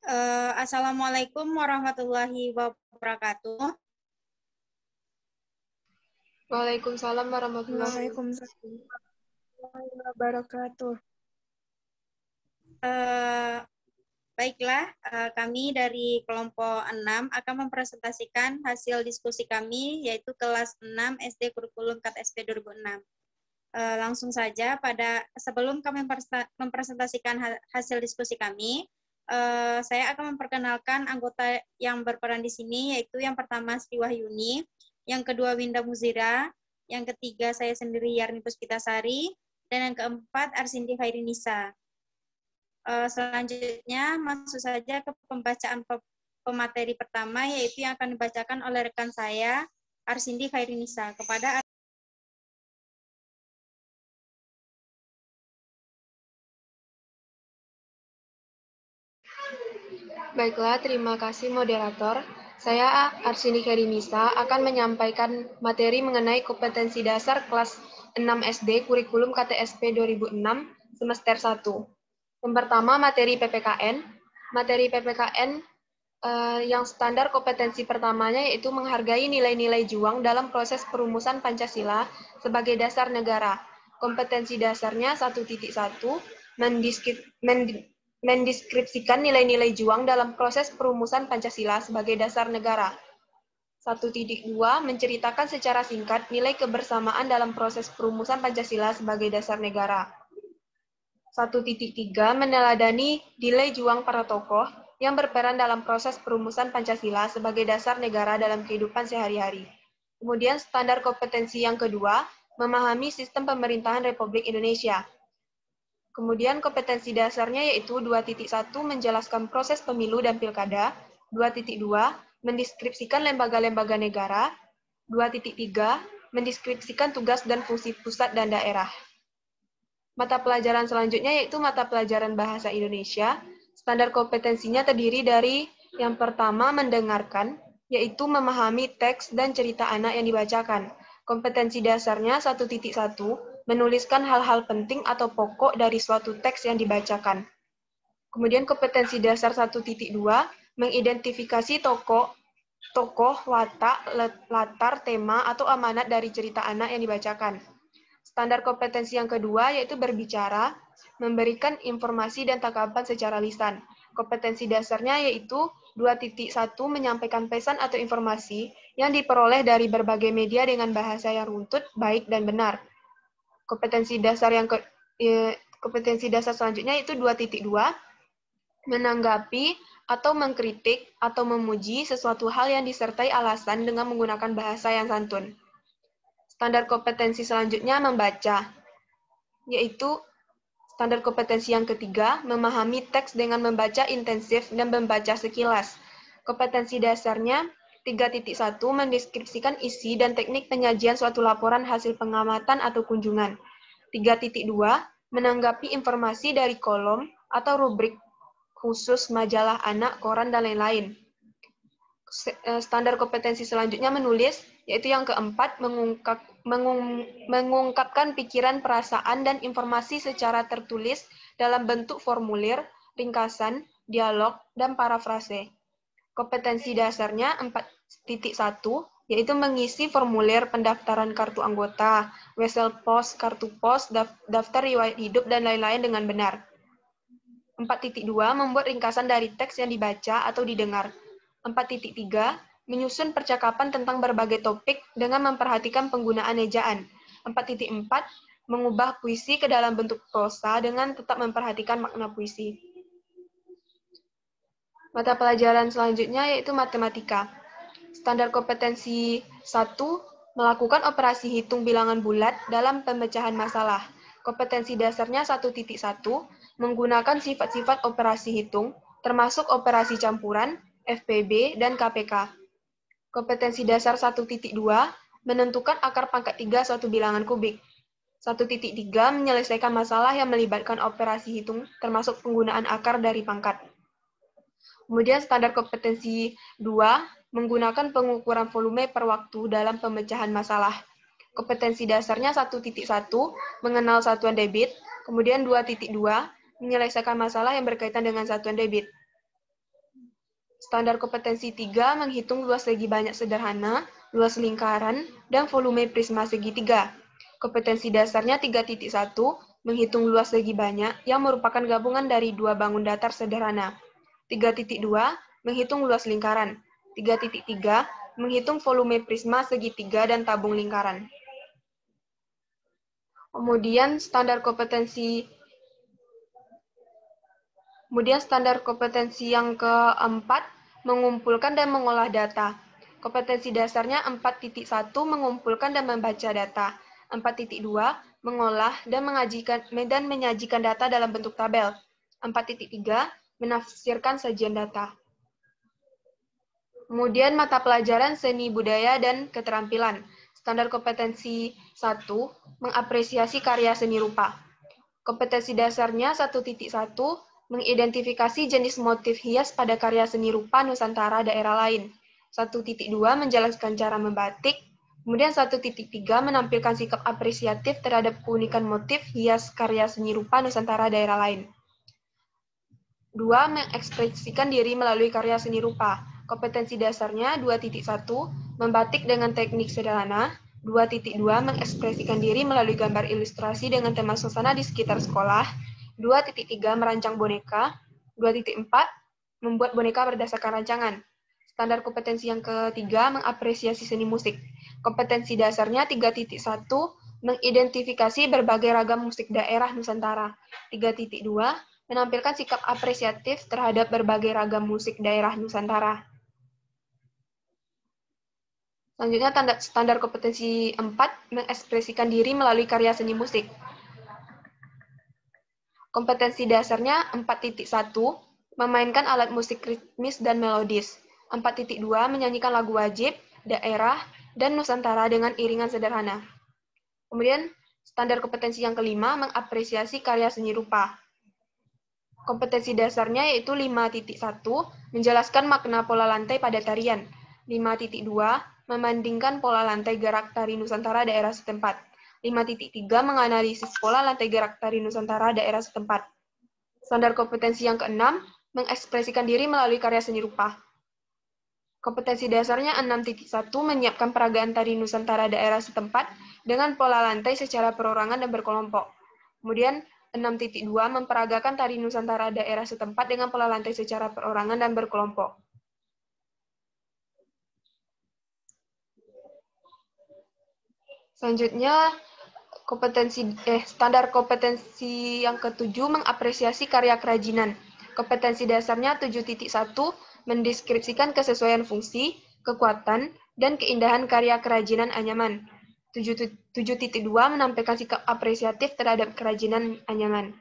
Assalamualaikum warahmatullahi wabarakatuh. Waalaikumsalam warahmatullahi Waalaikumsalam warahmatullahi wabarakatuh. Baiklah, kami dari kelompok 6 akan mempresentasikan hasil diskusi kami, yaitu kelas 6 SD Kurikulum KTSP 2006. Langsung saja, sebelum kami mempresentasikan hasil diskusi kami, saya akan memperkenalkan anggota yang berperan di sini, yaitu yang pertama Sri Wahyuni, yang kedua Winda Muzira, yang ketiga saya sendiri Yarni Puspitasari, dan yang keempat Arsindi Khairinisa. Selanjutnya masuk saja ke pembacaan pemateri pertama, yaitu yang akan dibacakan oleh rekan saya Arsindi Khairinisa. Baiklah, terima kasih moderator. Saya Arsini Khairinisa akan menyampaikan materi mengenai kompetensi dasar kelas 6 SD Kurikulum KTSP 2006 semester 1. Yang pertama, materi PPKN. Materi PPKN yang standar kompetensi pertamanya yaitu menghargai nilai-nilai juang dalam proses perumusan Pancasila sebagai dasar negara. Kompetensi dasarnya 1.1 mendeskripsikan nilai-nilai juang dalam proses perumusan Pancasila sebagai dasar negara. 1.2 menceritakan secara singkat nilai kebersamaan dalam proses perumusan Pancasila sebagai dasar negara. 1.3 meneladani nilai juang para tokoh yang berperan dalam proses perumusan Pancasila sebagai dasar negara dalam kehidupan sehari-hari. Kemudian standar kompetensi yang kedua, memahami sistem pemerintahan Republik Indonesia. Kemudian kompetensi dasarnya yaitu 2.1 menjelaskan proses pemilu dan pilkada, 2.2 mendeskripsikan lembaga-lembaga negara, 2.3 mendeskripsikan tugas dan fungsi pusat dan daerah. Mata pelajaran selanjutnya yaitu mata pelajaran Bahasa Indonesia. Standar kompetensinya terdiri dari yang pertama mendengarkan, yaitu memahami teks dan cerita anak yang dibacakan. Kompetensi dasarnya 1.1 menuliskan hal-hal penting atau pokok dari suatu teks yang dibacakan. Kemudian kompetensi dasar 1.2 mengidentifikasi tokoh, watak, latar, tema, atau amanat dari cerita anak yang dibacakan. Standar kompetensi yang kedua yaitu berbicara, memberikan informasi dan tanggapan secara lisan. Kompetensi dasarnya yaitu 2.1 menyampaikan pesan atau informasi yang diperoleh dari berbagai media dengan bahasa yang runtut, baik dan benar. Kompetensi dasar selanjutnya yaitu 2.2 menanggapi atau mengkritik atau memuji sesuatu hal yang disertai alasan dengan menggunakan bahasa yang santun. Standar kompetensi selanjutnya membaca, yaitu standar kompetensi yang ketiga, memahami teks dengan membaca intensif dan membaca sekilas. Kompetensi dasarnya 3.1 mendeskripsikan isi dan teknik penyajian suatu laporan hasil pengamatan atau kunjungan. 3.2 menanggapi informasi dari kolom atau rubrik khusus majalah anak, koran, dan lain-lain. Standar kompetensi selanjutnya menulis, yaitu yang keempat, mengungkapkan pikiran, perasaan, dan informasi secara tertulis dalam bentuk formulir, ringkasan, dialog, dan parafrase. Kompetensi dasarnya 4.1, yaitu mengisi formulir pendaftaran kartu anggota, wesel pos, kartu pos, daftar riwayat hidup, dan lain-lain dengan benar. 4.2 membuat ringkasan dari teks yang dibaca atau didengar. 4.3 menyusun percakapan tentang berbagai topik dengan memperhatikan penggunaan ejaan. 4.4 mengubah puisi ke dalam bentuk prosa dengan tetap memperhatikan makna puisi. Mata pelajaran selanjutnya yaitu matematika. Standar kompetensi 1 melakukan operasi hitung bilangan bulat dalam pemecahan masalah. Kompetensi dasarnya 1.1 menggunakan sifat-sifat operasi hitung, termasuk operasi campuran, FPB, dan KPK. Kompetensi dasar 1.2 menentukan akar pangkat 3 suatu bilangan kubik. 1.3 menyelesaikan masalah yang melibatkan operasi hitung, termasuk penggunaan akar dari pangkat. Kemudian standar kompetensi 2 menggunakan pengukuran volume per waktu dalam pemecahan masalah. Kompetensi dasarnya 1.1 mengenal satuan debit, kemudian 2.2 menyelesaikan masalah yang berkaitan dengan satuan debit. Standar kompetensi 3 menghitung luas segi banyak sederhana, luas lingkaran, dan volume prisma segitiga. Kompetensi dasarnya 3.1 menghitung luas segi banyak yang merupakan gabungan dari dua bangun datar sederhana. 3.2 menghitung luas lingkaran. 3.3 menghitung volume prisma segitiga dan tabung lingkaran. Kemudian standar kompetensi yang keempat, mengumpulkan dan mengolah data. Kompetensi dasarnya 4.1 mengumpulkan dan membaca data. 4.2 mengolah dan menyajikan data dalam bentuk tabel. 4.3 menafsirkan sajian data. Kemudian mata pelajaran seni budaya dan keterampilan. Standar kompetensi 1 mengapresiasi karya seni rupa. Kompetensi dasarnya 1.1 mengidentifikasi jenis motif hias pada karya seni rupa Nusantara daerah lain. 1.2 menjelaskan cara membatik. Kemudian 1.3 menampilkan sikap apresiatif terhadap keunikan motif hias karya seni rupa Nusantara daerah lain. 2. Mengekspresikan diri melalui karya seni rupa. Kompetensi dasarnya 2.1 membatik dengan teknik sederhana. 2.2 mengekspresikan diri melalui gambar ilustrasi dengan tema suasana di sekitar sekolah. 2.3 merancang boneka. 2.4 membuat boneka berdasarkan rancangan. Standar kompetensi yang ketiga mengapresiasi seni musik. Kompetensi dasarnya 3.1 mengidentifikasi berbagai ragam musik daerah Nusantara. 3.2 menampilkan sikap apresiatif terhadap berbagai ragam musik daerah Nusantara. Selanjutnya standar kompetensi 4 mengekspresikan diri melalui karya seni musik. Kompetensi dasarnya 4.1 memainkan alat musik ritmis dan melodis. 4.2 menyanyikan lagu wajib, daerah, dan Nusantara dengan iringan sederhana. Kemudian standar kompetensi yang kelima mengapresiasi karya seni rupa. Kompetensi dasarnya yaitu 5.1 menjelaskan makna pola lantai pada tarian. 5.2 membandingkan pola lantai gerak tari Nusantara daerah setempat. 5.3 menganalisis pola lantai gerak tari Nusantara daerah setempat. Standar kompetensi yang keenam mengekspresikan diri melalui karya seni rupa. Kompetensi dasarnya 6.1 menyiapkan peragaan tari Nusantara daerah setempat dengan pola lantai secara perorangan dan berkelompok. Kemudian 6.2 memperagakan tari Nusantara daerah setempat dengan pola lantai secara perorangan dan berkelompok. Selanjutnya, standar kompetensi yang ketujuh mengapresiasi karya kerajinan. Kompetensi dasarnya 7.1 mendeskripsikan kesesuaian fungsi, kekuatan, dan keindahan karya kerajinan anyaman. 7.2 menampilkan sikap apresiatif terhadap kerajinan anyaman.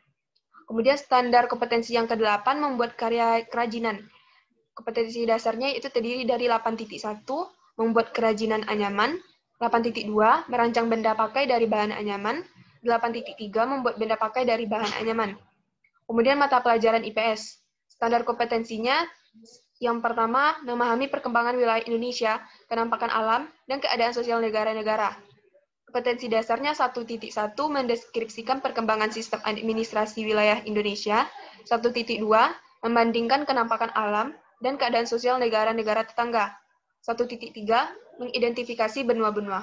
Kemudian standar kompetensi yang ke-8 membuat karya kerajinan. Kompetensi dasarnya itu terdiri dari 8.1 membuat kerajinan anyaman, 8.2 merancang benda pakai dari bahan anyaman, 8.3 membuat benda pakai dari bahan anyaman. Kemudian mata pelajaran IPS. Standar kompetensinya yang pertama, memahami perkembangan wilayah Indonesia, penampakan alam, dan keadaan sosial negara-negara. Kompetensi dasarnya 1.1 mendeskripsikan perkembangan sistem administrasi wilayah Indonesia, 1.2 membandingkan penampakan alam dan keadaan sosial negara-negara tetangga, 1.3 mengidentifikasi benua-benua.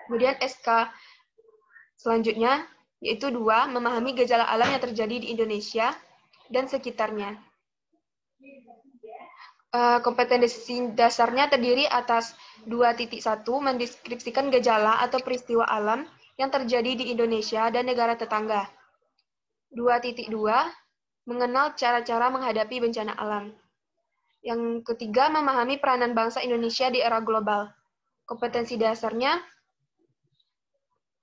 Kemudian SK selanjutnya, yaitu 2, memahami gejala alam yang terjadi di Indonesia dan sekitarnya. Kompetensi dasarnya terdiri atas 2.1 mendeskripsikan gejala atau peristiwa alam yang terjadi di Indonesia dan negara tetangga. 2.2 mengenal cara-cara menghadapi bencana alam. Yang ketiga, memahami peranan bangsa Indonesia di era global. Kompetensi dasarnya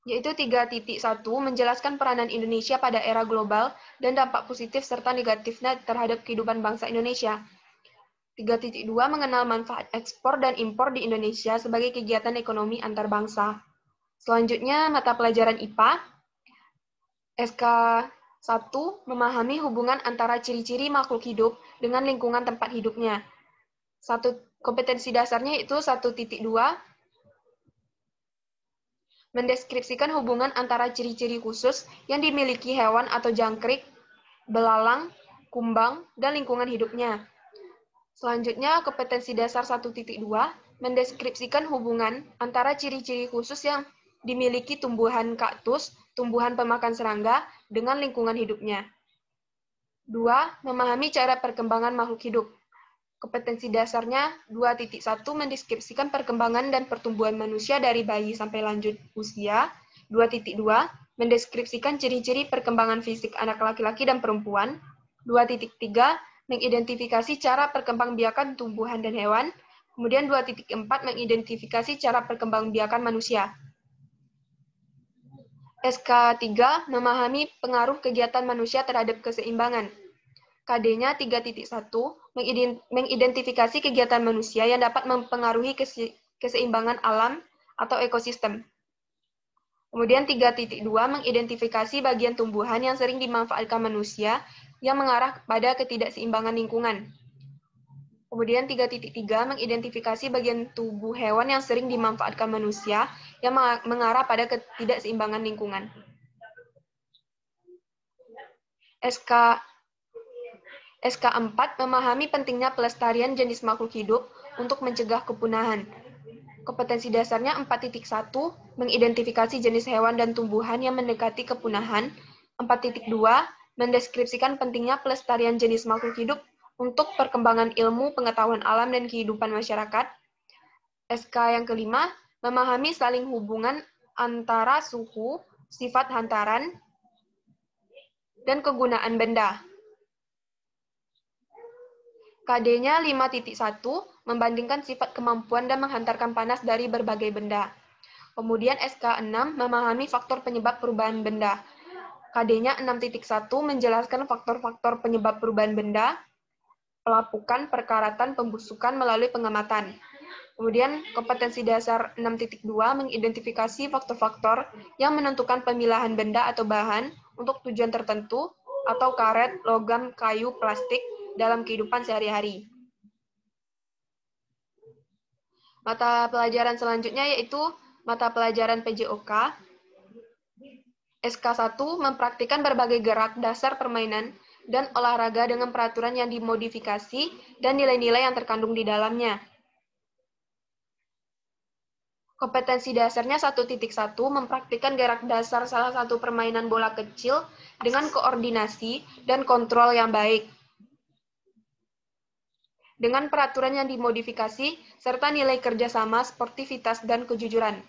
yaitu 3.1 menjelaskan peranan Indonesia pada era global dan dampak positif serta negatifnya terhadap kehidupan bangsa Indonesia. 3.2 mengenal manfaat ekspor dan impor di Indonesia sebagai kegiatan ekonomi antar bangsa. Selanjutnya, mata pelajaran IPA. SK 1 memahami hubungan antara ciri-ciri makhluk hidup dengan lingkungan tempat hidupnya. Kompetensi dasarnya itu 1.2 mendeskripsikan hubungan antara ciri-ciri khusus yang dimiliki hewan atau jangkrik, belalang, kumbang, dan lingkungan hidupnya. Selanjutnya, kompetensi dasar 1.2 mendeskripsikan hubungan antara ciri-ciri khusus yang dimiliki tumbuhan kaktus, tumbuhan pemakan serangga, dengan lingkungan hidupnya. 2. Memahami cara perkembangan makhluk hidup. Kompetensi dasarnya 2.1 mendeskripsikan perkembangan dan pertumbuhan manusia dari bayi sampai lanjut usia. 2.2 mendeskripsikan ciri-ciri perkembangan fisik anak laki-laki dan perempuan. 2.3 mengidentifikasi cara perkembangbiakan tumbuhan dan hewan. Kemudian 2.4 mengidentifikasi cara perkembangbiakan manusia. SK3 memahami pengaruh kegiatan manusia terhadap keseimbangan. KD-nya 3.1 mengidentifikasi kegiatan manusia yang dapat mempengaruhi keseimbangan alam atau ekosistem. Kemudian 3.2 mengidentifikasi bagian tumbuhan yang sering dimanfaatkan manusia yang mengarah pada ketidakseimbangan lingkungan. Kemudian 3.3 mengidentifikasi bagian tubuh hewan yang sering dimanfaatkan manusia yang mengarah pada ketidakseimbangan lingkungan. SK4 memahami pentingnya pelestarian jenis makhluk hidup untuk mencegah kepunahan. Kompetensi dasarnya 4.1 mengidentifikasi jenis hewan dan tumbuhan yang mendekati kepunahan. 4.2 mendeskripsikan pentingnya pelestarian jenis makhluk hidup untuk perkembangan ilmu, pengetahuan alam, dan kehidupan masyarakat. SK yang kelima, memahami saling hubungan antara suhu, sifat hantaran, dan kegunaan benda. KD-nya 5.1 membandingkan sifat kemampuan dan menghantarkan panas dari berbagai benda. Kemudian SK6 memahami faktor penyebab perubahan benda. KD-nya 6.1 menjelaskan faktor-faktor penyebab perubahan benda, pelapukan, perkaratan, pembusukan melalui pengamatan. Kemudian kompetensi dasar 6.2 mengidentifikasi faktor-faktor yang menentukan pemilahan benda atau bahan untuk tujuan tertentu atau karet, logam, kayu, plastik dalam kehidupan sehari-hari. Mata pelajaran selanjutnya yaitu mata pelajaran PJOK. SK1 mempraktikkan berbagai gerak dasar permainan dan olahraga dengan peraturan yang dimodifikasi dan nilai-nilai yang terkandung di dalamnya. Kompetensi dasarnya 1.1 mempraktikkan gerak dasar salah satu permainan bola kecil dengan koordinasi dan kontrol yang baik. Dengan peraturan yang dimodifikasi, serta nilai kerjasama, sportivitas, dan kejujuran.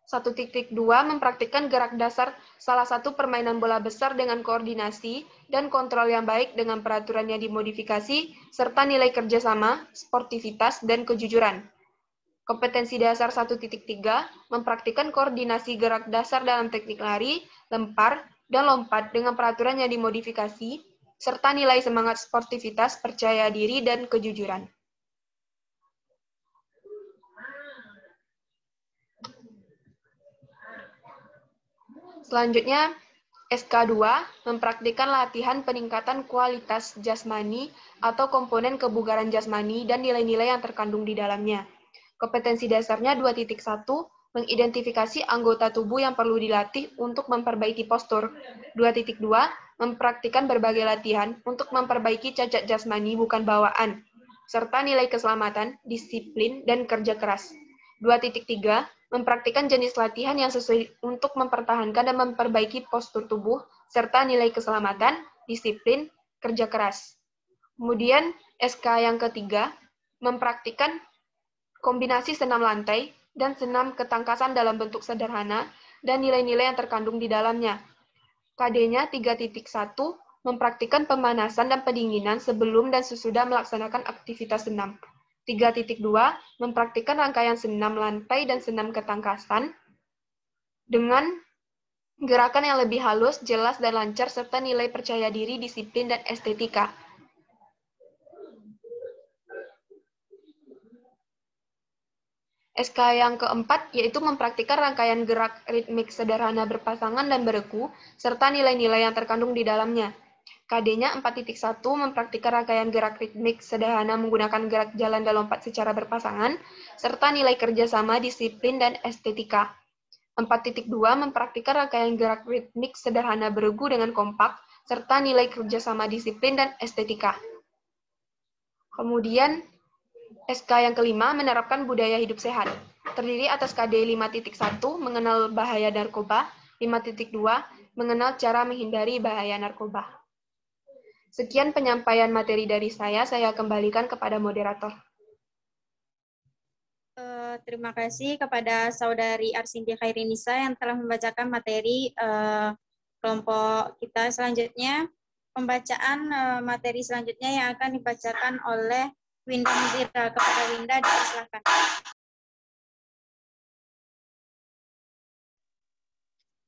1.2 mempraktikkan gerak dasar salah satu permainan bola besar dengan koordinasi dan kontrol yang baik dengan peraturan yang dimodifikasi, serta nilai kerjasama, sportivitas, dan kejujuran. Kompetensi dasar 1.3 mempraktikkan koordinasi gerak dasar dalam teknik lari, lempar, dan lompat dengan peraturan yang dimodifikasi, serta nilai semangat sportivitas, percaya diri, dan kejujuran. Selanjutnya, SK2 mempraktikkan latihan peningkatan kualitas jasmani atau komponen kebugaran jasmani dan nilai-nilai yang terkandung di dalamnya. Kompetensi dasarnya 2.1 mengidentifikasi anggota tubuh yang perlu dilatih untuk memperbaiki postur. 2.2 mempraktikkan berbagai latihan untuk memperbaiki cacat jasmani bukan bawaan, serta nilai keselamatan, disiplin, dan kerja keras. 2.3 mempraktikkan jenis latihan yang sesuai untuk mempertahankan dan memperbaiki postur tubuh, serta nilai keselamatan, disiplin, kerja keras. Kemudian SK yang ketiga mempraktikkan kombinasi senam lantai dan senam ketangkasan dalam bentuk sederhana dan nilai-nilai yang terkandung di dalamnya. KD-nya 3.1 mempraktikkan pemanasan dan pendinginan sebelum dan sesudah melaksanakan aktivitas senam. 3.2 mempraktikkan rangkaian senam lantai dan senam ketangkasan dengan gerakan yang lebih halus, jelas, dan lancar, serta nilai percaya diri, disiplin, dan estetika. SK yang keempat yaitu mempraktikkan rangkaian gerak ritmik sederhana berpasangan dan beregu, serta nilai-nilai yang terkandung di dalamnya. KD-nya 4.1 mempraktikkan rangkaian gerak ritmik sederhana menggunakan gerak jalan dan lompat secara berpasangan, serta nilai kerjasama, disiplin, dan estetika. 4.2 mempraktikkan rangkaian gerak ritmik sederhana beregu dengan kompak, serta nilai kerjasama, disiplin, dan estetika. Kemudian SK yang kelima menerapkan budaya hidup sehat. Terdiri atas KD 5.1 mengenal bahaya narkoba, 5.2 mengenal cara menghindari bahaya narkoba. Sekian penyampaian materi dari saya kembalikan kepada moderator. Terima kasih kepada Saudari Arsindi Khairinisa yang telah membacakan materi kelompok kita. Selanjutnya, pembacaan materi selanjutnya yang akan dibacakan oleh Winda Muzira. Kepada Winda, dipersilakan.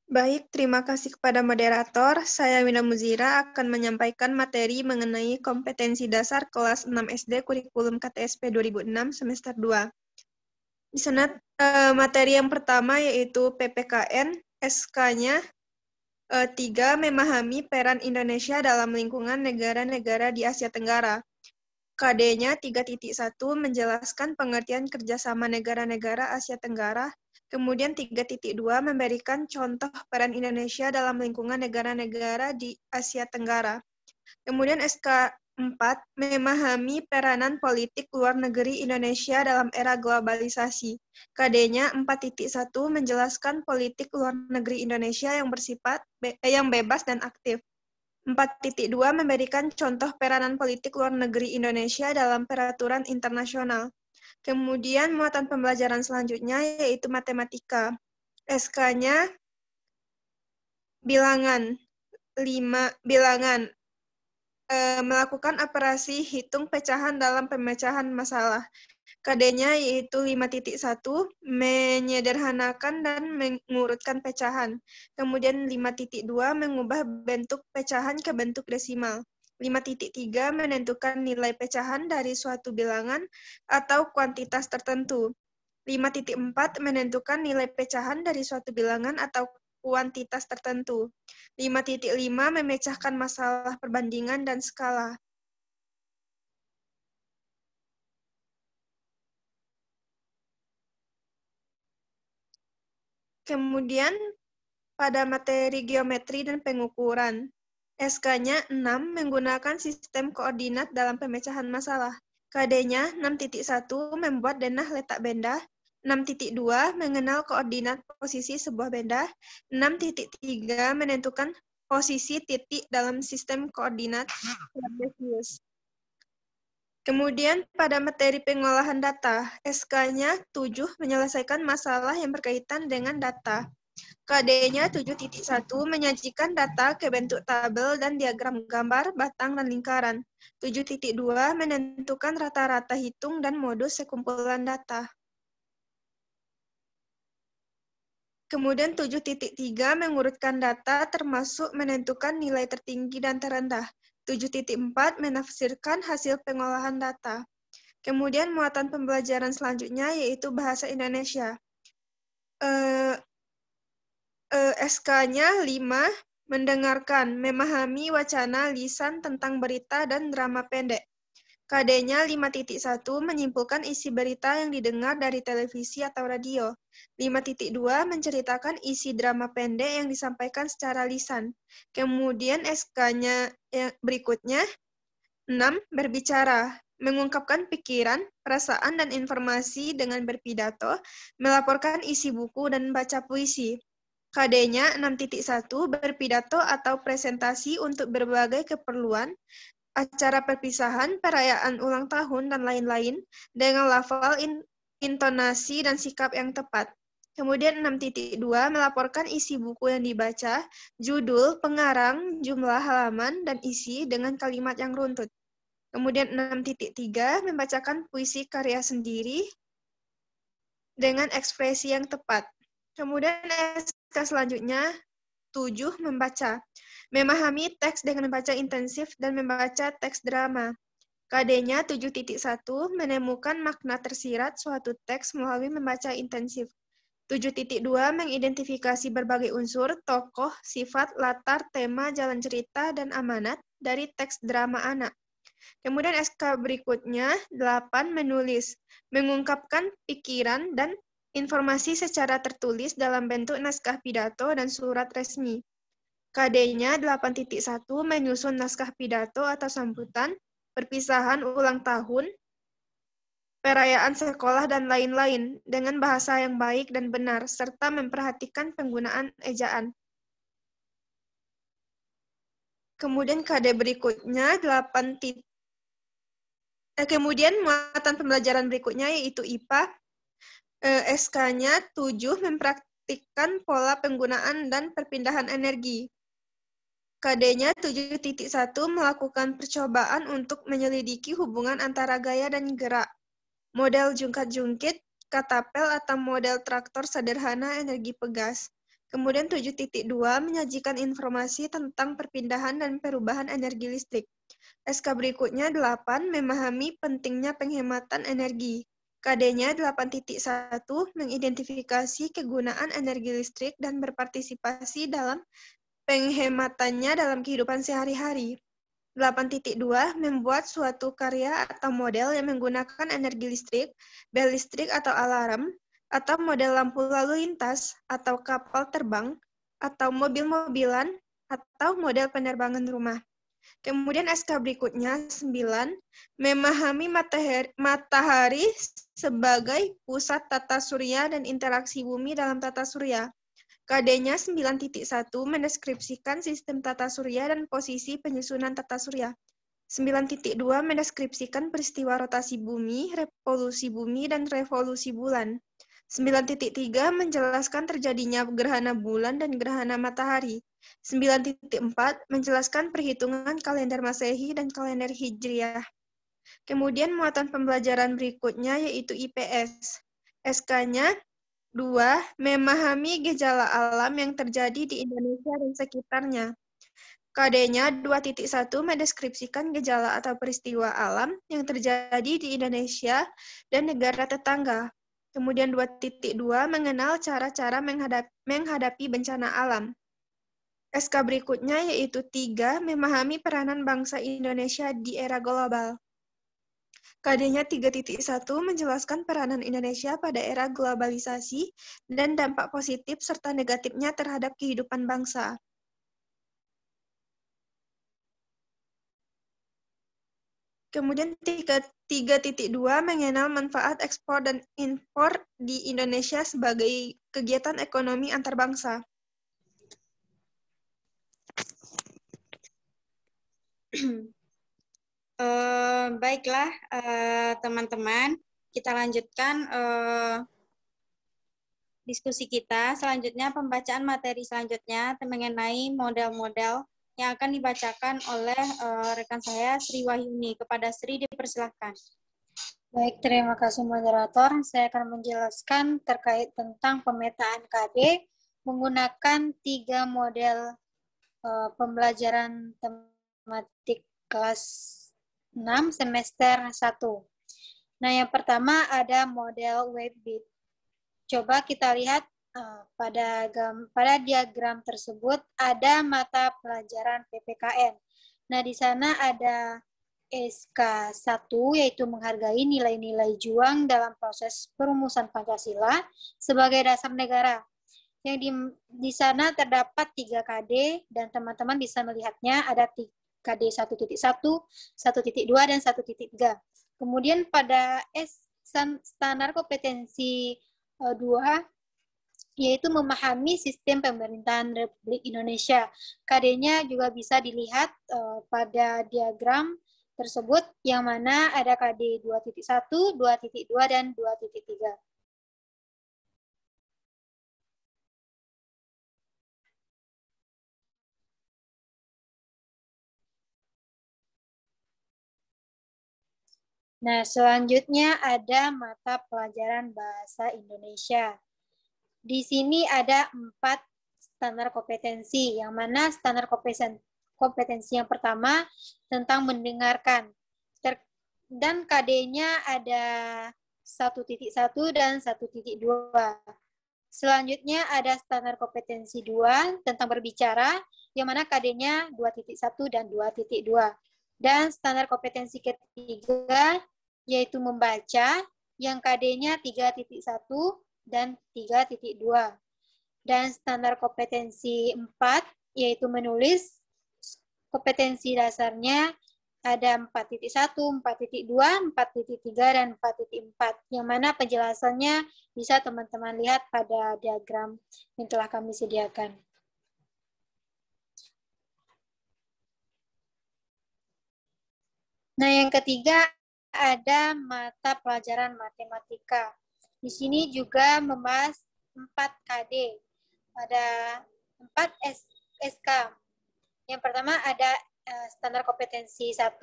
Baik, terima kasih kepada moderator. Saya Winda Muzira akan menyampaikan materi mengenai kompetensi dasar kelas 6 SD kurikulum KTSP 2006 semester 2. Di sana materi yang pertama yaitu PPKN, SK-nya 3 memahami peran Indonesia dalam lingkungan negara-negara di Asia Tenggara. KD-nya 3.1 menjelaskan pengertian kerjasama negara-negara Asia Tenggara. Kemudian 3.2 memberikan contoh peran Indonesia dalam lingkungan negara-negara di Asia Tenggara. Kemudian SK 4 memahami peranan politik luar negeri Indonesia dalam era globalisasi. KD-nya 4.1 menjelaskan politik luar negeri Indonesia yang bersifat yang bebas dan aktif. 4.2 memberikan contoh peranan politik luar negeri Indonesia dalam peraturan internasional. Kemudian muatan pembelajaran selanjutnya yaitu matematika. SK-nya bilangan. 5 bilangan. Melakukan operasi hitung pecahan dalam pemecahan masalah. KD-nya yaitu 5.1 menyederhanakan dan mengurutkan pecahan. Kemudian 5.2 mengubah bentuk pecahan ke bentuk desimal. 5.3 menentukan nilai pecahan dari suatu bilangan atau kuantitas tertentu. 5.4 menentukan nilai pecahan dari suatu bilangan atau kuantitas tertentu. 5.5 memecahkan masalah perbandingan dan skala. Kemudian pada materi geometri dan pengukuran. SK-nya 6 menggunakan sistem koordinat dalam pemecahan masalah. KD-nya 6.1 membuat denah letak benda. 6.2 mengenal koordinat posisi sebuah benda. 6.3 menentukan posisi titik dalam sistem koordinat Cartesius. Kemudian pada materi pengolahan data, SK-nya 7 menyelesaikan masalah yang berkaitan dengan data. KD-nya 7.1 menyajikan data ke bentuk tabel dan diagram gambar, batang, dan lingkaran. 7.2 menentukan rata-rata hitung dan modus sekumpulan data. Kemudian 7.3 mengurutkan data termasuk menentukan nilai tertinggi dan terendah. 7.4 menafsirkan hasil pengolahan data. Kemudian muatan pembelajaran selanjutnya yaitu bahasa Indonesia. SK-nya 5 mendengarkan, memahami wacana lisan tentang berita dan drama pendek. KD-nya 5.1 menyimpulkan isi berita yang didengar dari televisi atau radio. 5.2 menceritakan isi drama pendek yang disampaikan secara lisan. Kemudian SK-nya yang berikutnya 6 berbicara, mengungkapkan pikiran, perasaan, dan informasi dengan berpidato, melaporkan isi buku dan baca puisi. KD-nya 6.1 berpidato atau presentasi untuk berbagai keperluan, acara perpisahan, perayaan ulang tahun, dan lain-lain dengan lafal, intonasi, dan sikap yang tepat. Kemudian 6.2 melaporkan isi buku yang dibaca, judul, pengarang, jumlah halaman, dan isi dengan kalimat yang runtut. Kemudian 6.3 membacakan puisi karya sendiri dengan ekspresi yang tepat. Kemudian SK selanjutnya 7 membaca. Memahami teks dengan membaca intensif dan membaca teks drama. KD-nya 7.1 menemukan makna tersirat suatu teks melalui membaca intensif. 7.2 mengidentifikasi berbagai unsur, tokoh, sifat, latar, tema, jalan cerita, dan amanat dari teks drama anak. Kemudian SK berikutnya 8 menulis, mengungkapkan pikiran dan informasi secara tertulis dalam bentuk naskah pidato dan surat resmi. KD-nya 8.1 menyusun naskah pidato atau sambutan perpisahan ulang tahun, perayaan sekolah, dan lain-lain dengan bahasa yang baik dan benar, serta memperhatikan penggunaan ejaan. Kemudian KD berikutnya, kemudian muatan pembelajaran berikutnya yaitu IPA. SK-nya 7 mempraktikkan pola penggunaan dan perpindahan energi. KD-nya 7.1 melakukan percobaan untuk menyelidiki hubungan antara gaya dan gerak. Model jungkat-jungkit, katapel atau model traktor sederhana energi pegas. Kemudian 7.2 menyajikan informasi tentang perpindahan dan perubahan energi listrik. SK berikutnya 8 memahami pentingnya penghematan energi. KD-nya 8.1 mengidentifikasi kegunaan energi listrik dan berpartisipasi dalam penghematannya dalam kehidupan sehari-hari. 8.2 membuat suatu karya atau model yang menggunakan energi listrik, bel listrik atau alarm, atau model lampu lalu lintas, atau kapal terbang, atau mobil-mobilan, atau model penerbangan rumah. Kemudian SK berikutnya, 9, memahami matahari sebagai pusat tata surya dan interaksi bumi dalam tata surya. KD-nya 9.1 mendeskripsikan sistem tata surya dan posisi penyusunan tata surya. 9.2 mendeskripsikan peristiwa rotasi bumi, dan revolusi bulan. 9.3 menjelaskan terjadinya gerhana bulan dan gerhana matahari. 9.4 menjelaskan perhitungan kalender Masehi dan kalender Hijriah. Kemudian muatan pembelajaran berikutnya yaitu IPS. SK-nya 2. Memahami gejala alam yang terjadi di Indonesia dan sekitarnya. KD-nya 2.1 mendeskripsikan gejala atau peristiwa alam yang terjadi di Indonesia dan negara tetangga. Kemudian 2.2 mengenal cara-cara menghadapi bencana alam. SK berikutnya yaitu 3, memahami peranan bangsa Indonesia di era global. KD-nya 3.1 menjelaskan peranan Indonesia pada era globalisasi dan dampak positif serta negatifnya terhadap kehidupan bangsa. Kemudian 3.2 mengenal manfaat ekspor dan impor di Indonesia sebagai kegiatan ekonomi antarbangsa. Baiklah, teman-teman, kita lanjutkan diskusi kita. Selanjutnya, pembacaan materi selanjutnya mengenai model-model yang akan dibacakan oleh rekan saya, Sri Wahyuni. Kepada Sri, dipersilahkan. Baik, terima kasih moderator. Saya akan menjelaskan terkait tentang pemetaan KD menggunakan 3 model pembelajaran tematik kelas 6 semester 1. Nah, yang pertama ada model Webbit. Coba kita lihat pada diagram tersebut ada mata pelajaran PPKN. Nah, di sana ada SK1 yaitu menghargai nilai-nilai juang dalam proses perumusan Pancasila sebagai dasar negara. Yang di sana terdapat 3 KD dan teman-teman bisa melihatnya ada KD 1.1, 1.2 dan 1.3. Kemudian pada standar kompetensi 2 yaitu memahami sistem pemerintahan Republik Indonesia. KD-nya juga bisa dilihat pada diagram tersebut yang mana ada KD 2.1, 2.2 dan 2.3. Nah, selanjutnya ada mata pelajaran bahasa Indonesia. Di sini ada 4 standar kompetensi, yang mana standar kompetensi yang pertama tentang mendengarkan. Dan KD-nya ada 1.1 dan 1.2. Selanjutnya ada standar kompetensi 2 tentang berbicara, yang mana KD-nya 2.1 dan 2.2. Dan standar kompetensi ketiga yaitu membaca, yang KD-nya 3.1 dan 3.2. Dan standar kompetensi 4 yaitu menulis, kompetensi dasarnya ada 4.1, 4.2, 4.3, dan 4.4, yang mana penjelasannya bisa teman-teman lihat pada diagram yang telah kami sediakan. Nah, yang ketiga ada mata pelajaran matematika. Di sini juga membahas 4 KD. Ada 4 SK. Yang pertama ada standar kompetensi 1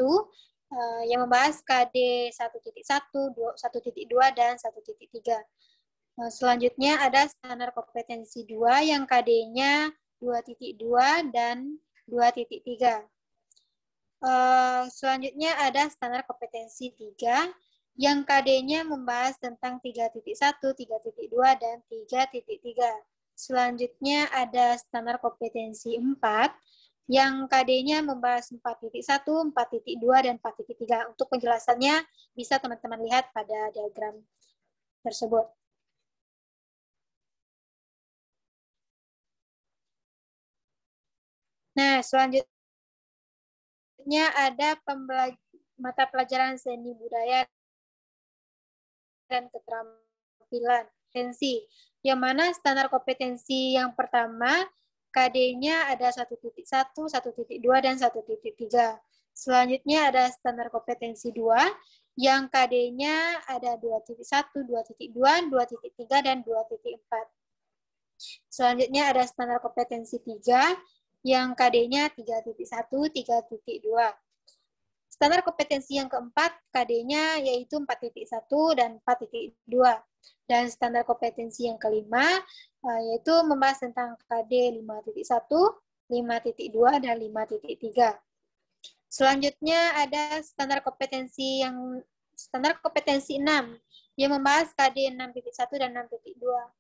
yang membahas KD 1.1, 1.2, dan 1.3. Selanjutnya ada standar kompetensi 2 yang KD-nya 2.2 dan 2.3. Selanjutnya ada standar kompetensi 3 yang KD-nya membahas tentang 3.1, 3.2, dan 3.3. Selanjutnya ada standar kompetensi 4 yang KD-nya membahas 4.1, 4.2, dan 4.3. Untuk penjelasannya bisa teman-teman lihat pada diagram tersebut. Nah, selanjutnya ada mata pelajaran seni budaya dan keterampilan kompetensi, yang mana standar kompetensi yang pertama KD-nya ada 1.1, 1.2, dan 1.3. Selanjutnya ada standar kompetensi 2 yang KD-nya ada 2.1, 2.2, 2.3, dan 2.4. Selanjutnya ada standar kompetensi 3 yang KD-nya 3.1, 3.2. Standar kompetensi yang keempat, KD-nya yaitu 4.1 dan 4.2. Dan standar kompetensi yang kelima, yaitu membahas tentang KD 5.1, 5.2, dan 5.3. Selanjutnya ada standar kompetensi 6, yang membahas KD 6.1 dan 6.2.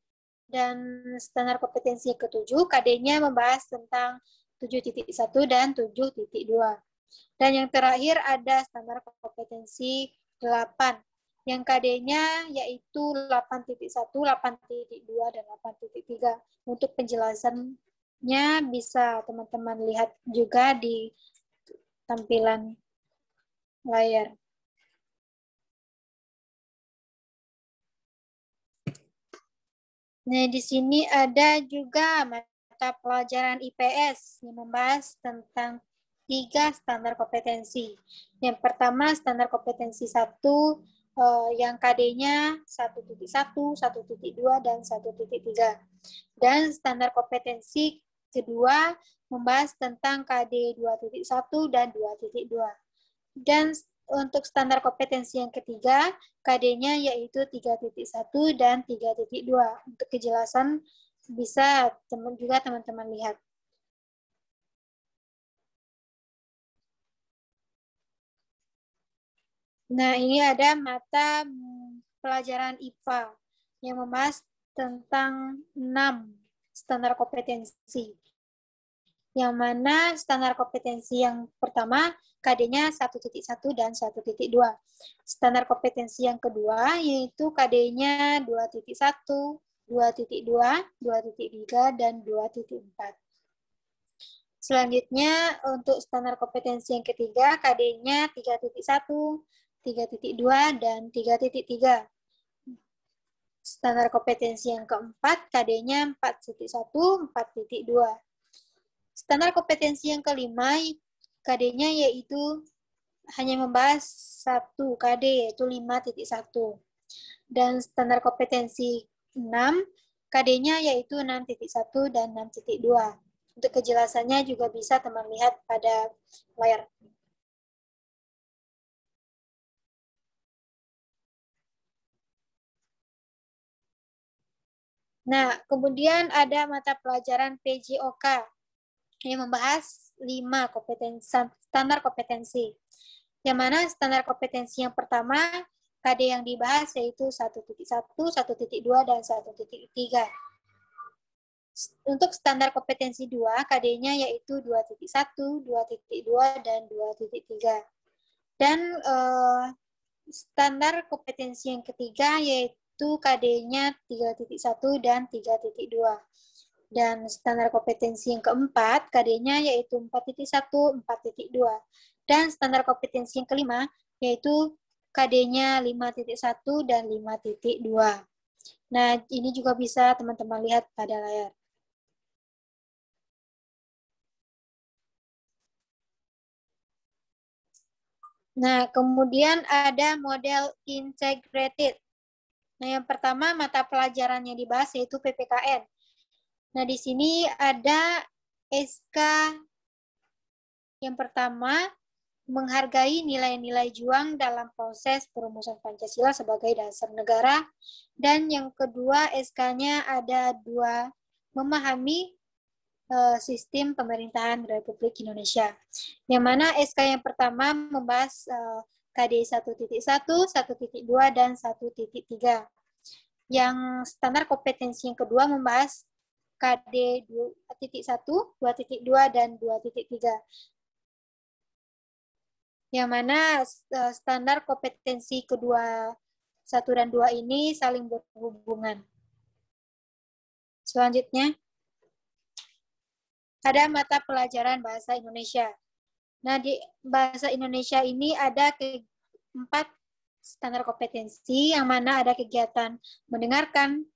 Dan standar kompetensi yang ketujuh, KD-nya membahas tentang 7.1 dan 7.2. Dan yang terakhir ada standar kompetensi 8, yang KD-nya yaitu 8.1, 8.2, dan 8.3. Untuk penjelasannya bisa teman-teman lihat juga di tampilan layar. Nah, di sini ada juga mata pelajaran IPS yang membahas tentang 3 standar kompetensi. Yang pertama standar kompetensi 1 yang KD-nya 1.1, 1.2, dan 1.3. Dan standar kompetensi kedua membahas tentang KD 2.1 dan 2.2. Dan untuk standar kompetensi yang ketiga, KD-nya yaitu 3.1 dan 3.2. Untuk kejelasan bisa juga teman-teman lihat. Nah, ini ada mata pelajaran IPA yang membahas tentang 6 standar kompetensi. Yang mana standar kompetensi yang pertama, KD-nya 1.1 dan 1.2. Standar kompetensi yang kedua, yaitu KD-nya 2.1, 2.2, 2.3, dan 2.4. Selanjutnya, untuk standar kompetensi yang ketiga, KD-nya 3.1, 3.2, dan 3.3. Standar kompetensi yang keempat, KD-nya 4.1, 4.2. Standar kompetensi yang kelima, KD-nya yaitu hanya membahas 1 KD, yaitu 5.1. Dan standar kompetensi 6, KD-nya yaitu 6.1 dan 6.2. Untuk kejelasannya juga bisa teman lihat pada layar. Nah, kemudian ada mata pelajaran PJOK yang membahas 5 standar kompetensi. Yang mana standar kompetensi yang pertama, KD yang dibahas yaitu 1.1, 1.2, dan 1.3. Untuk standar kompetensi 2, KD-nya yaitu 2.1, 2.2, dan 2.3. Dan standar kompetensi yang ketiga yaitu KD-nya 3.1 dan 3.2. Dan standar kompetensi yang keempat, KD-nya yaitu 4.1, 4.2. Dan standar kompetensi yang kelima, yaitu KD-nya 5.1 dan 5.2. Nah, ini juga bisa teman-teman lihat pada layar. Nah, kemudian ada model integrated. Nah, yang pertama mata pelajaran yang dibahas yaitu PPKN. Nah, di sini ada SK yang pertama, menghargai nilai-nilai juang dalam proses perumusan Pancasila sebagai dasar negara. Dan yang kedua, SK-nya ada 2, memahami sistem pemerintahan Republik Indonesia. Yang mana SK yang pertama membahas KD 1.1, 1.2, dan 1.3. Yang standar kompetensi yang kedua membahas KD 2.1, 2.2, dan 2.3. Yang mana standar kompetensi kedua 1 dan 2 ini saling berhubungan. Selanjutnya, ada mata pelajaran bahasa Indonesia. Nah, di bahasa Indonesia ini ada 4 standar kompetensi, yang mana ada kegiatan mendengarkan,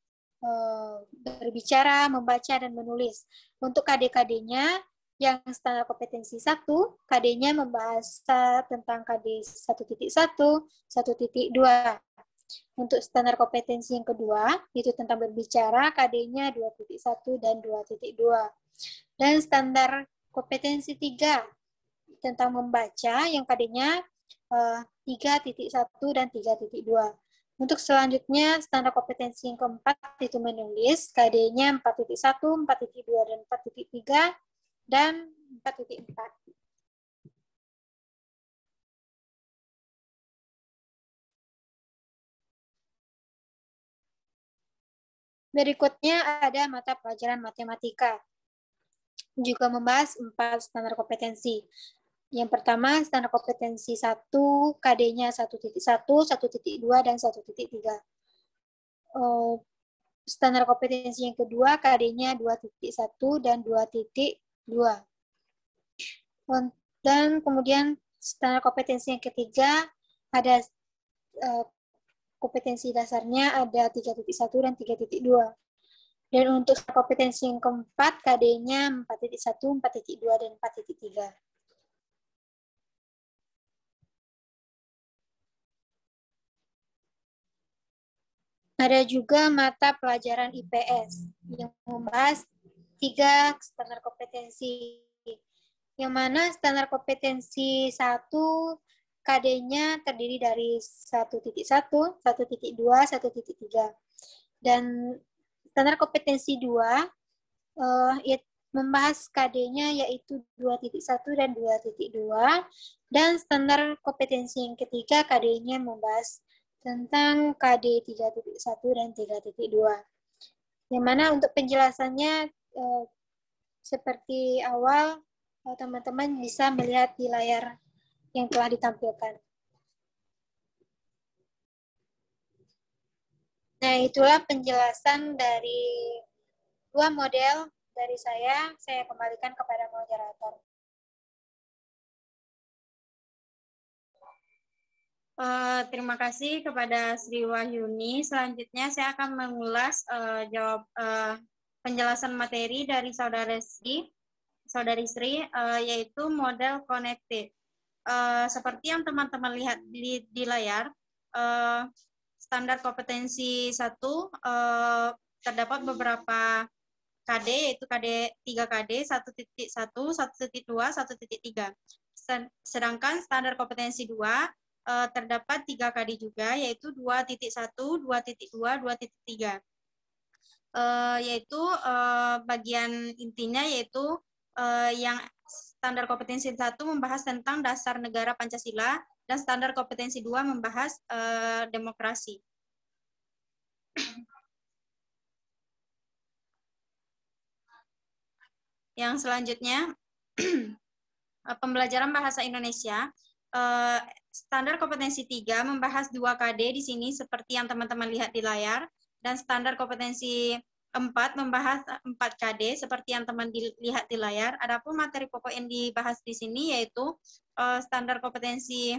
berbicara, membaca, dan menulis. Untuk KD-KD-nya, yang standar kompetensi 1, KD-nya membahas tentang KD 1.1, 1.2. Untuk standar kompetensi yang kedua, itu tentang berbicara, KD-nya 2.1 dan 2.2. Dan standar kompetensi 3 tentang membaca, yang KD-nya 3.1 dan 3.2. Untuk selanjutnya, standar kompetensi yang keempat itu menulis, KD-nya 4.1, 4.2, dan 4.3, dan 4.4. Berikutnya ada mata pelajaran matematika. Juga membahas 4 standar kompetensi. Yang pertama, standar kompetensi 1, KD-nya 1.1, 1.2, dan 1.3. Standar kompetensi yang kedua, KD-nya 2.1 dan 2.2. Dan kemudian standar kompetensi yang ketiga, ada kompetensi dasarnya ada 3.1 dan 3.2. Dan untuk kompetensi yang keempat, KD-nya 4.1, 4.2, dan 4.3. Ada juga mata pelajaran IPS yang membahas 3 standar kompetensi. Yang mana standar kompetensi 1, KD-nya terdiri dari 1.1, 1.2, 1.3. Dan standar kompetensi 2 membahas KD-nya yaitu 2.1 dan 2.2. Dan standar kompetensi yang ketiga, KD-nya membahas tentang KD 3.1 dan 3.2. Yang mana untuk penjelasannya seperti awal, teman-teman bisa melihat di layar yang telah ditampilkan. Nah, itulah penjelasan dari 2 model dari saya. Saya kembalikan kepada moderator. Terima kasih kepada Sri Wahyuni. Selanjutnya saya akan mengulas penjelasan materi dari Saudari Sri, yaitu model connected. Seperti yang teman-teman lihat di layar, standar kompetensi 1 terdapat beberapa KD, yaitu KD 3 KD, 1.1, 1.2, 1.3. Sedangkan standar kompetensi 2 terdapat 3 KD juga, yaitu 2.1, 2.2, 2.3. Yaitu bagian intinya yaitu yang standar kompetensi 1 membahas tentang dasar negara Pancasila, dan standar kompetensi 2 membahas demokrasi. Yang selanjutnya, pembelajaran bahasa Indonesia. Standar kompetensi 3 membahas 2 KD di sini seperti yang teman-teman lihat di layar, dan standar kompetensi membahas 4 KD seperti yang teman lihat di layar. Adapun materi pokok yang dibahas di sini yaitu standar kompetensi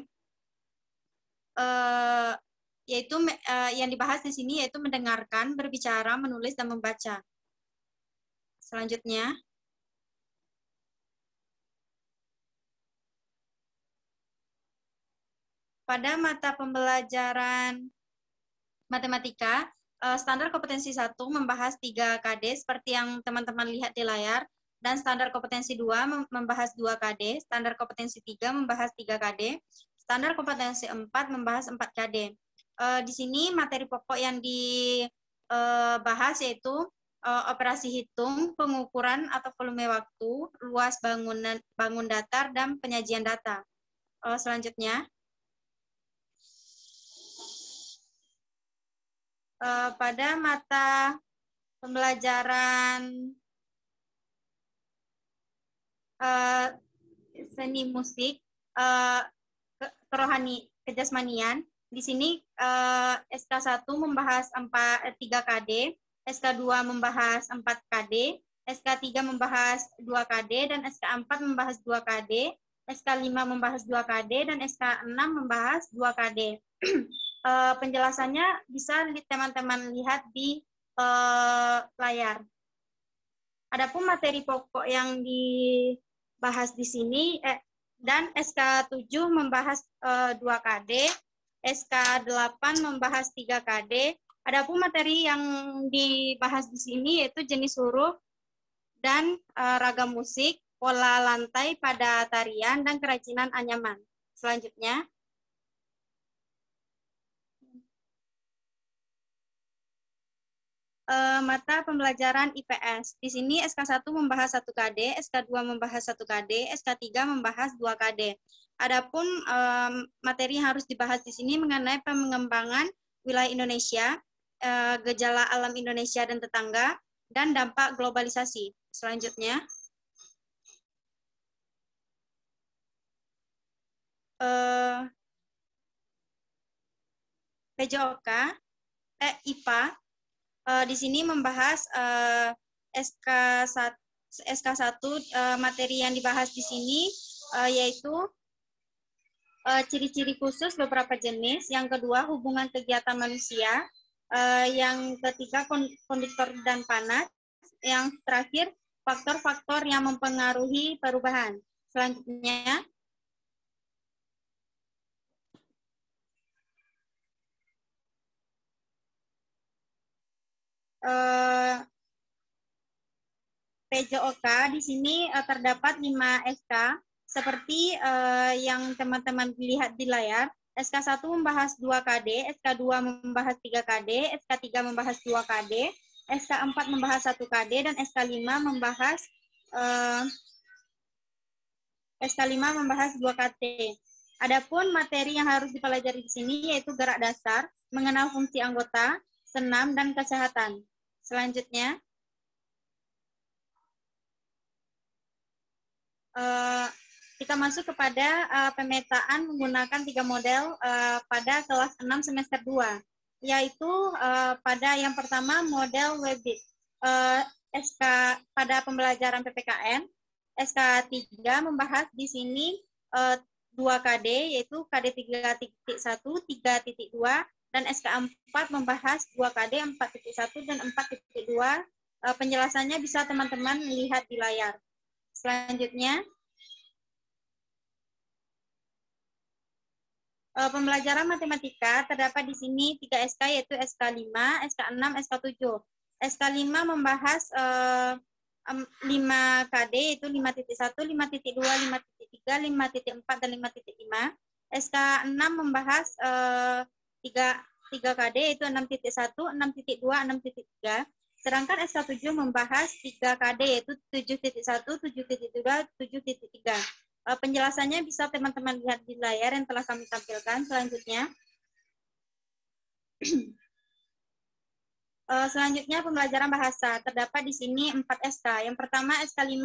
yang dibahas di sini yaitu mendengarkan, berbicara, menulis, dan membaca. Selanjutnya, pada mata pembelajaran matematika, standar kompetensi 1 membahas 3 KD seperti yang teman-teman lihat di layar, dan standar kompetensi 2 membahas 2 KD, standar kompetensi 3 membahas 3 KD, standar kompetensi 4 membahas 4 KD. Di sini materi pokok yang dibahas yaitu operasi hitung, pengukuran atau volume waktu, luas bangun datar, dan penyajian data. Selanjutnya, pada mata pembelajaran seni musik, kejasmanian, di sini SK1 membahas 3 KD, SK2 membahas 4 KD, SK3 membahas 2 KD, dan SK4 membahas 2 KD, SK5 membahas 2 KD, dan SK6 membahas 2 KD. Penjelasannya bisa teman-teman lihat di layar. Adapun materi pokok yang dibahas di sini, dan SK7 membahas 2 KD, SK8 membahas 3 KD. Adapun materi yang dibahas di sini yaitu jenis huruf dan ragam musik, pola lantai pada tarian, dan kerajinan anyaman. Selanjutnya, mata pembelajaran IPS. Di sini SK1 membahas 1 KD, SK2 membahas 1 KD, SK3 membahas 2 KD. Adapun materi yang harus dibahas di sini mengenai pengembangan wilayah Indonesia, gejala alam Indonesia dan tetangga, dan dampak globalisasi. Selanjutnya, PJOK, IPA, di sini membahas SK1, materi yang dibahas di sini yaitu ciri-ciri khusus beberapa jenis, yang kedua hubungan kegiatan manusia, yang ketiga konduktor dan panas, yang terakhir faktor-faktor yang mempengaruhi perubahan. Selanjutnya, PJOK di sini terdapat 5 SK seperti yang teman-teman lihat di layar. SK1 membahas 2 KD, SK2 membahas 3 KD, SK3 membahas 2 KD, SK4 membahas 1 KD, dan SK5 membahas 2 KT. Adapun materi yang harus dipelajari di sini yaitu gerak dasar, mengenal fungsi anggota, senam, dan kesehatan. Selanjutnya, kita masuk kepada pemetaan menggunakan 3 model pada kelas 6 semester 2, yaitu pada yang pertama model Webbit. Pada pembelajaran PPKN, SK3 membahas di sini 2 KD, yaitu KD 3.1, 3.2, dan SK4 membahas 2 KD 4.1 dan 4.2. Penjelasannya bisa teman-teman lihat di layar. Selanjutnya, pembelajaran matematika terdapat di sini 3 SK, yaitu SK5, SK6, SK7. SK5 membahas 5 KD, yaitu 5.1, 5.2, 5.3, 5.4, dan 5.5. SK6 membahas 3 KD, yaitu 6.1, 6.2, 6.3. Sedangkan SK7 membahas 3 KD, yaitu 7.1, 7.2, 7.3. Penjelasannya bisa teman-teman lihat di layar yang telah kami tampilkan. Selanjutnya, pembelajaran bahasa. Terdapat di sini 4 SK. Yang pertama SK5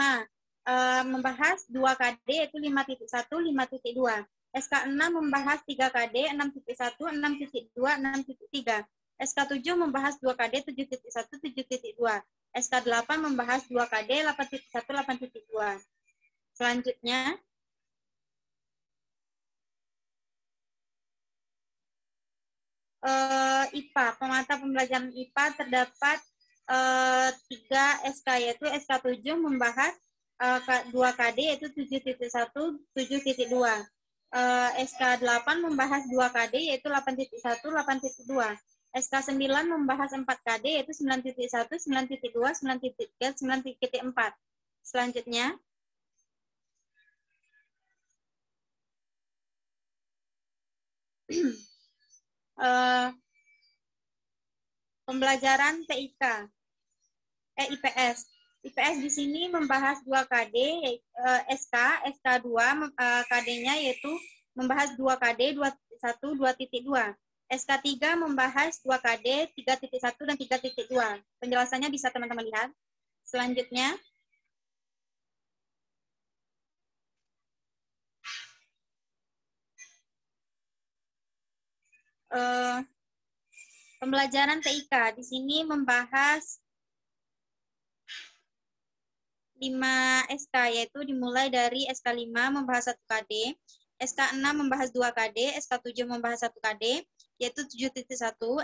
membahas 2 KD, yaitu 5.1, 5.2. SK6 membahas 3 KD, 6.1, 6.2, 6.3. SK7 membahas 2KD 7.1, 7.2. SK8 membahas 2KD 8.1, 8.2. Selanjutnya, IPA, pemata pembelajaran IPA terdapat 3 SK, yaitu SK7 membahas 2KD yaitu 7.1, 7.2. SK8 membahas 2KD yaitu 8.1, 8.2. SK9 membahas 4KD yaitu 9.1, 9.2, 9.3, 9.4. Selanjutnya, pembelajaran TIK, IPS. IPS di sini membahas 2KD, SK, SK2, KD-nya yaitu membahas 2KD, 2.1, 2.2. SK3 membahas 2KD, 3.1, dan 3.2. Penjelasannya bisa teman-teman lihat. Selanjutnya, pembelajaran TIK di sini membahas 5 SK, yaitu dimulai dari SK5 membahas 1KD, SK6 membahas 2KD, SK7 membahas 1KD, yaitu 7.1,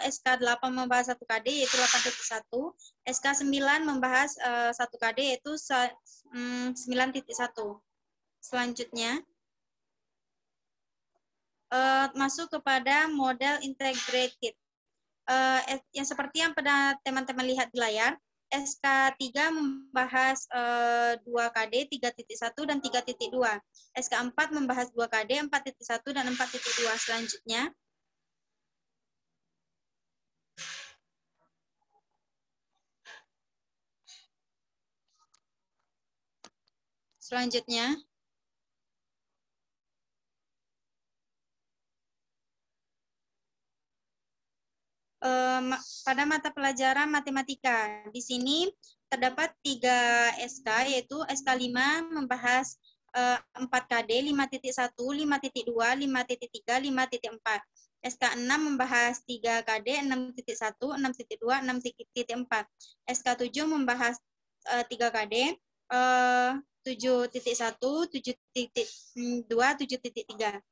SK8 membahas 1KD, yaitu 8.1, SK9 membahas 1KD, yaitu 9.1. Selanjutnya, masuk kepada model integrated. Yang seperti yang pada teman-teman lihat di layar, SK3 membahas 2KD, 3.1, dan 3.2. SK4 membahas 2KD, 4.1, dan 4.2. Selanjutnya, pada mata pelajaran matematika. Di sini terdapat 3 SK, yaitu SK5 membahas 4KD, 5.1, 5.2, 5.3, 5.4. SK6 membahas 3KD, 6.1, 6.2, 6.4. SK7 membahas 3KD, 7.1, 7.2, 7.3.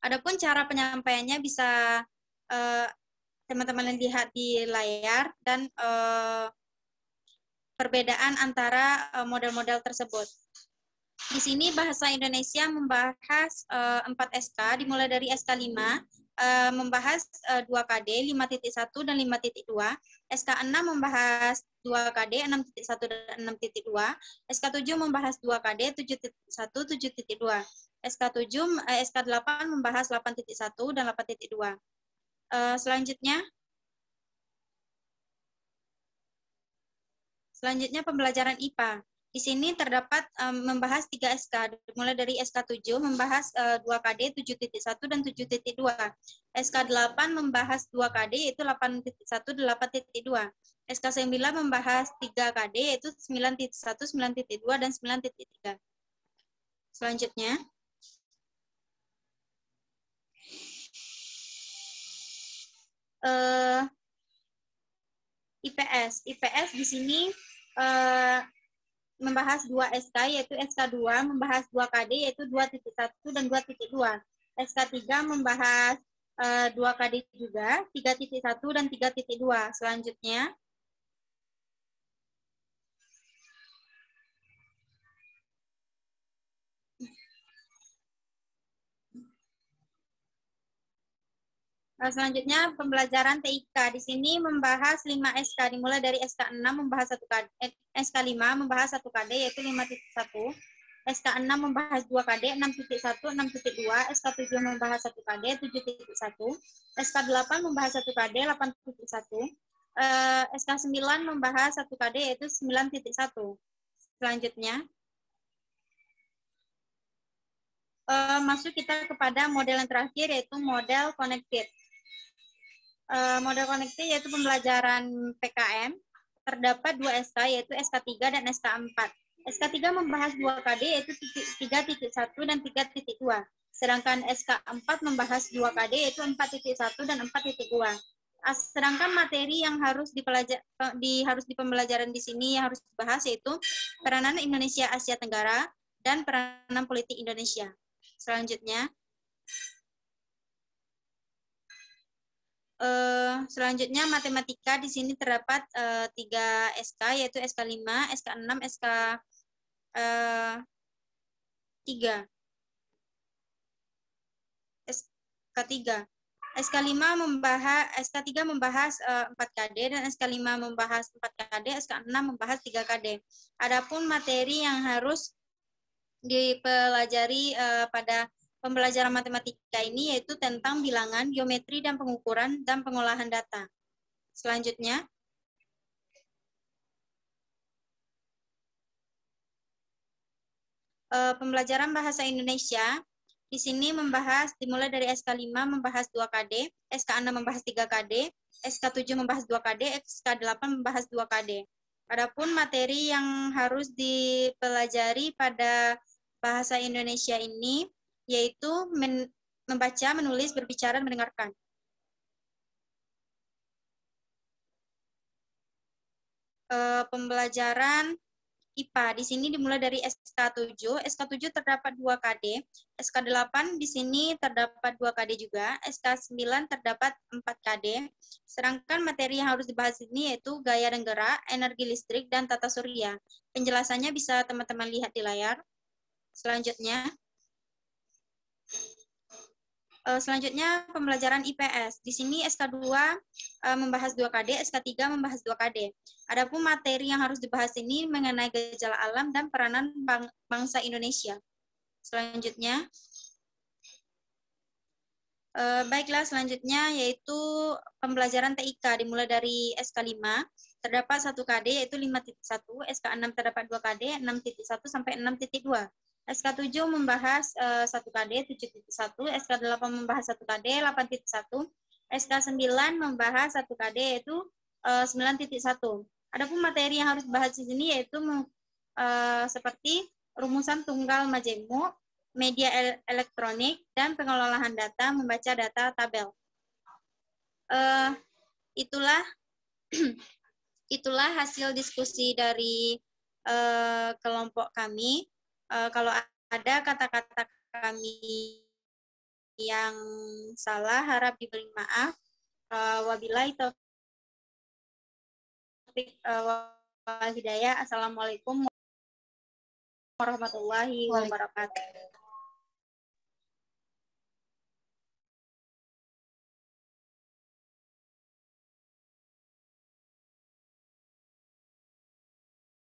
Adapun cara penyampaiannya bisa teman-teman lihat di layar, dan perbedaan antara model-model tersebut. Di sini bahasa Indonesia membahas 4 SK, dimulai dari SK5, membahas 2KD, 5.1 dan 5.2. SK6 membahas 2KD, 6.1 dan 6.2. SK7 membahas 2KD, 7.1, 7.2. SK8 membahas 8.1 dan 8.2. Selanjutnya pembelajaran IPA. Di sini terdapat membahas 3 SK, mulai dari SK7 membahas 2KD, 7.1 dan 7.2. SK8 membahas 2KD yaitu 8.1 dan 8.2. SK9 membahas 3KD yaitu 9.1, 9.2 dan 9.3. Selanjutnya, IPS. IPS di sini membahas 2 SK, yaitu SK2 membahas 2KD, yaitu 2.1 dan 2.2. SK3 membahas 2KD juga, 3.1 dan 3.2. Selanjutnya, pembelajaran TIK. Di sini membahas 5 SK, dimulai dari SK6 membahas 1KD, SK5 membahas 1KD yaitu 5.1, SK6 membahas 2KD 6.1, 6.2, SK7 membahas 1KD 7.1, SK8 membahas 1KD 8.1, SK9 membahas 1KD yaitu 9.1. Selanjutnya, masuk kita kepada model yang terakhir, yaitu model connected. Model connected yaitu pembelajaran PKM, terdapat 2 SK, yaitu SK3 dan SK4. SK3 membahas 2KD yaitu 3.1 dan 3.2. Sedangkan SK4 membahas 2KD yaitu 4.1 dan 4.2. Sedangkan materi yang harus di pembelajaran di sini yang harus dibahas yaitu peranan Indonesia Asia Tenggara dan peranan politik Indonesia. Selanjutnya matematika di sini terdapat 3 SK yaitu SK 5, SK 6, SK 3. SK3. SK5 membahas SK3 membahas 4 KD dan SK5 membahas 4 KD, SK6 membahas 3 KD. Adapun materi yang harus dipelajari pada pembelajaran matematika ini yaitu tentang bilangan, geometri dan pengukuran dan pengolahan data. Selanjutnya, pembelajaran bahasa Indonesia di sini dimulai dari SK5 membahas 2 KD, SK6 membahas 3 KD, SK7 membahas 2 KD, SK8 membahas 2 KD. Adapun materi yang harus dipelajari pada bahasa Indonesia ini yaitu membaca, menulis, berbicara, dan mendengarkan. Pembelajaran IPA di sini dimulai dari SK7. SK7 terdapat 2 KD, SK8 di sini terdapat 2 KD juga, SK9 terdapat 4 KD. Sedangkan materi yang harus dibahas ini yaitu gaya dan gerak, energi listrik, dan tata surya. Penjelasannya bisa teman-teman lihat di layar. Selanjutnya pembelajaran IPS. Di sini SK2 membahas 2 KD, SK3 membahas 2 KD. Adapun materi yang harus dibahas ini mengenai gejala alam dan peranan bangsa Indonesia. Selanjutnya, baiklah selanjutnya yaitu pembelajaran TIK dimulai dari SK5. Terdapat 1 KD yaitu 5.1, SK6 terdapat 2 KD, 6.1 sampai 6.2. SK7 membahas 1 KD 7.1, SK8 membahas 1 KD 8.1, SK9 membahas 1 KD yaitu 9.1. Adapun materi yang harus dibahas di sini yaitu seperti rumusan tunggal majemuk, media elektronik, dan pengelolaan data, membaca data tabel. Itulah hasil diskusi dari kelompok kami. Kalau ada kata-kata kami yang salah, harap diberi maaf. Wabillahi taufiq wal hidayah. Assalamualaikum warahmatullahi wabarakatuh.